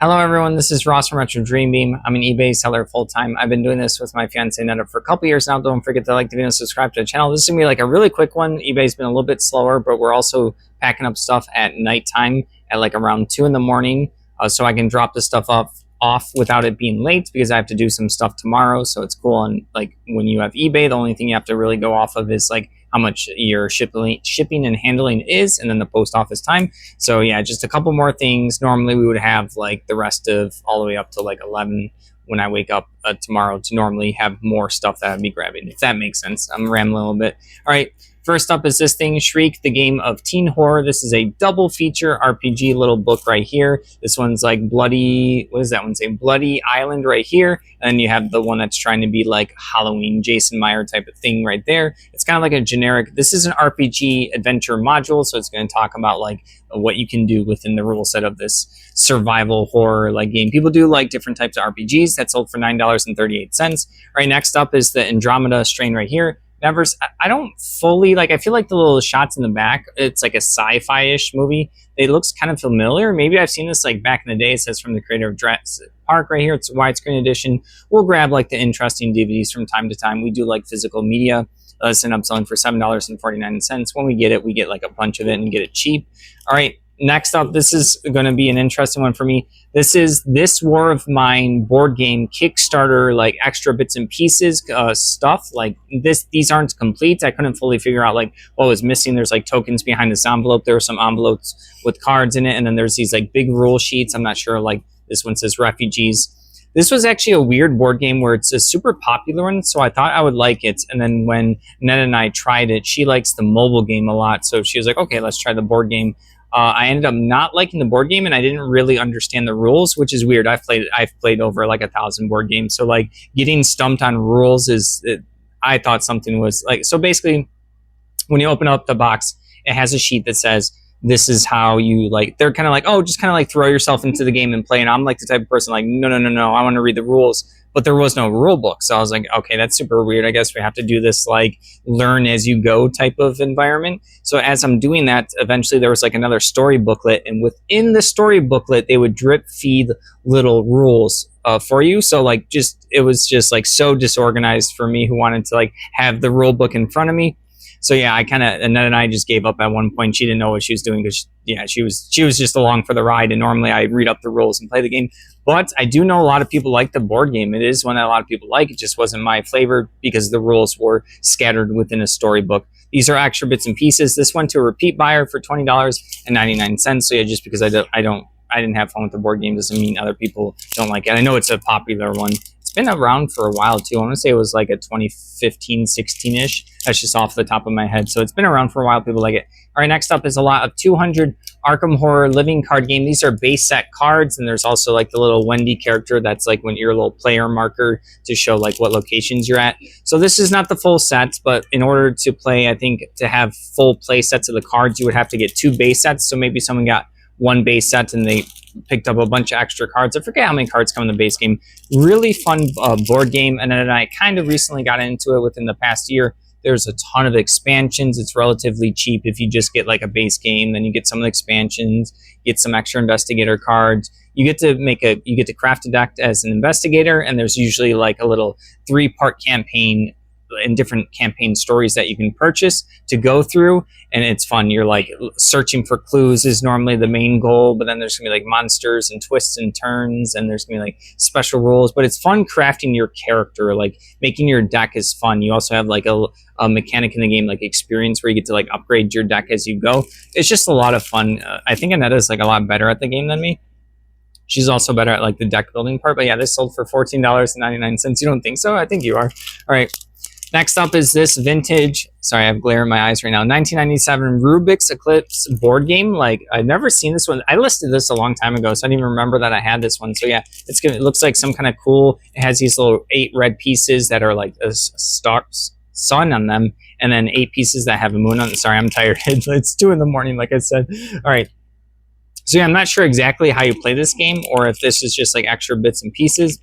Hello everyone, this is Ross from Retro Dream Beam. I'm an eBay seller full-time. I've been doing this with my fiance Netta for a couple years now. Don't forget to like the video and subscribe to the channel. This is gonna be like a really quick one. eBay's been a little bit slower, but we're also packing up stuff at nighttime at like around 2 in the morning, so I can drop the stuff off without it being late because I have to do some stuff tomorrow. So it's cool. And like when you have eBay, the only thing you have to really go off of is like how much your shipping and handling is, and then the post office time. So yeah, just a couple more things. Normally we would have like the rest of all the way up to like 11 when I wake up tomorrow to normally have more stuff that I'd be grabbing, if that makes sense. I'm rambling a little bit. All right. First up is this thing, Shriek, the game of teen horror. This is a double feature RPG little book right here. This one's like Bloody, what does that one say? Bloody Island right here. And then you have the one that's trying to be like Halloween, Jason Meyer type of thing right there. It's kind of like a generic, this is an RPG adventure module. So it's going to talk about like what you can do within the rule set of this survival horror like game. People do like different types of RPGs. That sold for $9.38. All right, next up is the Andromeda strain right here. I don't fully like. I feel like the little shots in the back. It's like a sci-fi-ish movie. It looks kind of familiar. Maybe I've seen this like back in the day. It says from the creator of Jurassic Park right here. It's a widescreen edition. We'll grab like the interesting DVDs from time to time. We do like physical media. Let's end up selling for $7.49. When we get it, we get like a bunch of it and get it cheap. All right. Next up, this is going to be an interesting one for me. This is This War of Mine board game Kickstarter, like extra bits and pieces stuff. Like these aren't complete. I couldn't fully figure out like what was missing. There's like tokens behind this envelope. There were some envelopes with cards in it, and then there's these like big rule sheets. I'm not sure. Like this one says refugees. This was actually a weird board game where it's a super popular one, so I thought I would like it. And then when Netta and I tried it, she likes the mobile game a lot, so she was like, okay, let's try the board game. I ended up not liking the board game, and I didn't really understand the rules, which is weird. I've played over like 1,000 board games, so like getting stumped on rules I thought something was like, so basically when you open up the box, it has a sheet that says, this is how you like, they're kind of like, oh, just kind of like throw yourself into the game and play. And I'm like the type of person like, no, I want to read the rules. But there was no rule book. So I was like, okay, that's super weird. I guess we have to do this like learn as you go type of environment. So as I'm doing that, eventually there was like another story booklet. And within the story booklet, they would drip feed little rules for you. So like it was just like so disorganized for me who wanted to like have the rule book in front of me. So yeah, Annette and I just gave up at one point. She didn't know what she was doing because she was just along for the ride. And normally I read up the rules and play the game. But I do know a lot of people like the board game. It is one that a lot of people like. It just wasn't my flavor because the rules were scattered within a storybook. These are extra bits and pieces. This went to a repeat buyer for $20.99. So yeah, just because I didn't have fun with the board game doesn't mean other people don't like it. I know it's a popular one. It's been around for a while too. I want to say it was like a 2015, 16-ish. That's just off the top of my head. So it's been around for a while. People like it. All right, next up is a lot of 200 Arkham Horror Living card game. These are base set cards, and there's also like the little Wendy character that's like when your little player marker to show like what locations you're at. So this is not the full sets, but in order to play, I think to have full play sets of the cards, you would have to get 2 base sets. So maybe someone got 1 base set and they picked up a bunch of extra cards. I forget how many cards come in the base game. Really fun board game, and then I kind of recently got into it within the past year. There's a ton of expansions. It's relatively cheap if you just get like a base game. Then you get some of the expansions, get some extra investigator cards. You get to craft a deck as an investigator, and there's usually like a little 3-part campaign and different campaign stories that you can purchase to go through, and it's fun. You're like searching for clues is normally the main goal, but then there's gonna be like monsters and twists and turns, and there's gonna be like special rules. But it's fun crafting your character, like making your deck is fun. You also have like a mechanic in the game, like experience, where you get to like upgrade your deck as you go. It's just a lot of fun. I think Annetta's like a lot better at the game than me. She's also better at like the deck building part. But yeah, this sold for $14.99. You don't think so? I think you are. All right. Next up is this vintage, sorry, I have glare in my eyes right now, 1997 Rubik's Eclipse board game. Like, I've never seen this one. I listed this a long time ago, so I didn't even remember that I had this one. So yeah, it's good. It looks like some kind of cool, it has these little 8 red pieces that are like a sun on them, and then 8 pieces that have a moon on them. Sorry, I'm tired. It's 2 in the morning, like I said. All right. So yeah, I'm not sure exactly how you play this game, or if this is just like extra bits and pieces.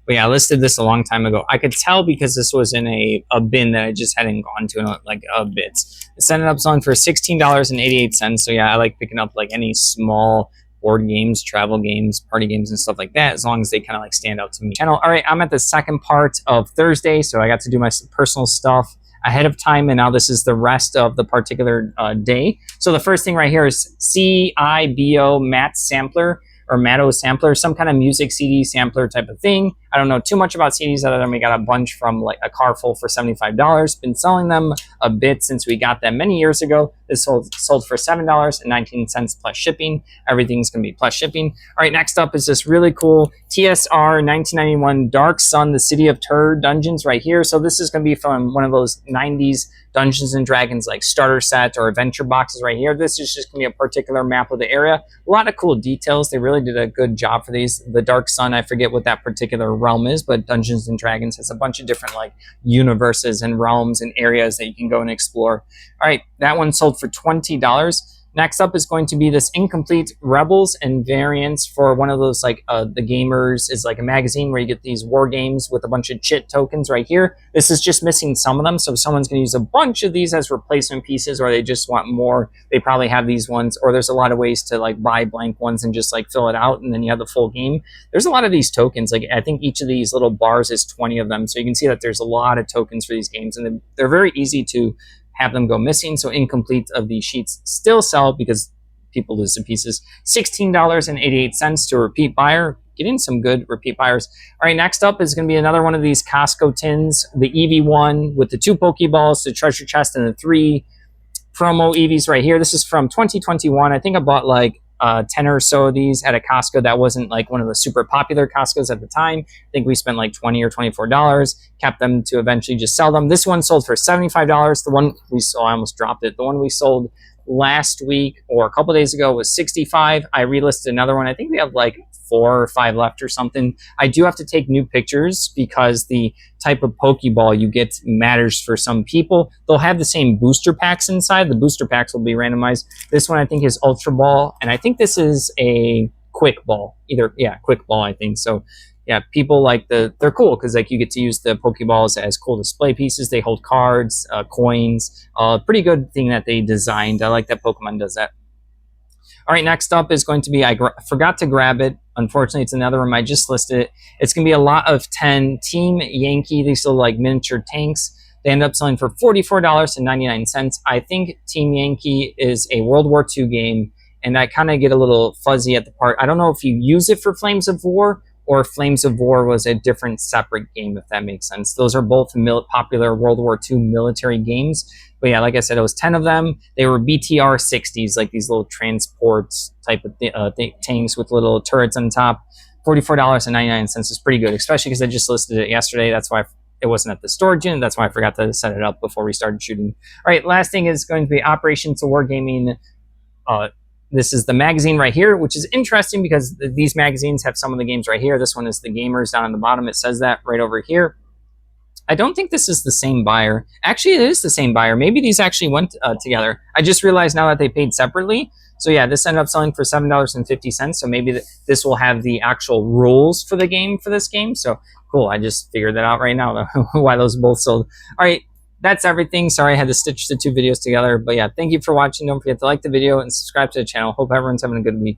But yeah, I listed this a long time ago. I could tell because this was in a bin that I just hadn't gone to in like a bit. It ended up selling for $16.88. So yeah, I like picking up like any small board games, travel games, party games, and stuff like that, as long as they kind of like stand out to me. Channel. All right, I'm at the second part of Thursday, so I got to do my personal stuff ahead of time, and now this is the rest of the particular day. So the first thing right here is CIBO Matt Sampler, or Matto Sampler, some kind of music CD sampler type of thing. I don't know too much about CDs other than we got a bunch from like a car full for $75. Been selling them a bit since we got them many years ago. This sold for $7.19 plus shipping. Everything's gonna be plus shipping. All right, next up is this really cool TSR 1991 Dark Sun, the City of Terror dungeons right here. So this is gonna be from one of those 90s Dungeons and Dragons like starter set or adventure boxes right here. This is just gonna be a particular map of the area. A lot of cool details. They really did a good job for these. The Dark Sun, I forget what that particular realm is, but Dungeons and Dragons has a bunch of different like universes and realms and areas that you can go and explore. All right, that one sold for $20. Next up is going to be this Incomplete Rebels and Variants for one of those like the Gamers is like a magazine where you get these war games with a bunch of chit tokens right here. This is just missing some of them, so if someone's going to use a bunch of these as replacement pieces, or they just want more, they probably have these ones. Or there's a lot of ways to like buy blank ones and just like fill it out, and then you have the full game. There's a lot of these tokens. Like I think each of these little bars is 20 of them, so you can see that there's a lot of tokens for these games, and they're very easy to have them go missing. So incomplete of these sheets still sell because people lose the pieces. $16.88 to a repeat buyer. Getting some good repeat buyers. All right, next up is going to be another one of these Costco tins, the EV1 with the 2 Pokeballs, the treasure chest, and the 3 promo EVs right here. This is from 2021. I think I bought like 10 or so of these at a Costco that wasn't like one of the super popular Costcos at the time. I think we spent like $20 or $24, kept them to eventually just sell them. This one sold for $75. The one we saw, I almost dropped it. The one we sold last week or a couple days ago was $65. I relisted another one. I think we have like 4 or 5 left or something. I do have to take new pictures because the type of Pokeball you get matters for some people. They'll have the same booster packs inside. The booster packs will be randomized. This one I think is Ultra Ball, and I think this is a Quick Ball. Quick Ball, I think. So yeah, people like they're cool because like you get to use the Pokeballs as cool display pieces. They hold cards, coins. Pretty good thing that they designed. I like that Pokemon does that. All right, next up is going to be, I forgot to grab it. Unfortunately, it's another room. I just listed it. It's going to be a lot of 10 Team Yankee. These little like miniature tanks. They end up selling for $44.99. I think Team Yankee is a World War II game, and I kind of get a little fuzzy at the part. I don't know if you use it for Flames of War or Flames of War was a different separate game, if that makes sense. Those are both popular World War II military games. But yeah, like I said, it was 10 of them. They were BTR 60s, like these little transports type of tanks with little turrets on top. $44.99 is pretty good, especially because I just listed it yesterday. That's why it wasn't at the storage unit. That's why I forgot to set it up before we started shooting. All right, last thing is going to be Operations Wargaming. This is the magazine right here, which is interesting because these magazines have some of the games right here. This one is the Gamers down on the bottom. It says that right over here. I don't think this is the same buyer. Actually, it is the same buyer. Maybe these actually went together. I just realized now that they paid separately. So yeah, this ended up selling for $7.50. So maybe this will have the actual rules for the game for this game. So cool. I just figured that out right now, why those both sold. All right. That's everything. Sorry I had to stitch the 2 videos together. But yeah, thank you for watching. Don't forget to like the video and subscribe to the channel. Hope everyone's having a good week.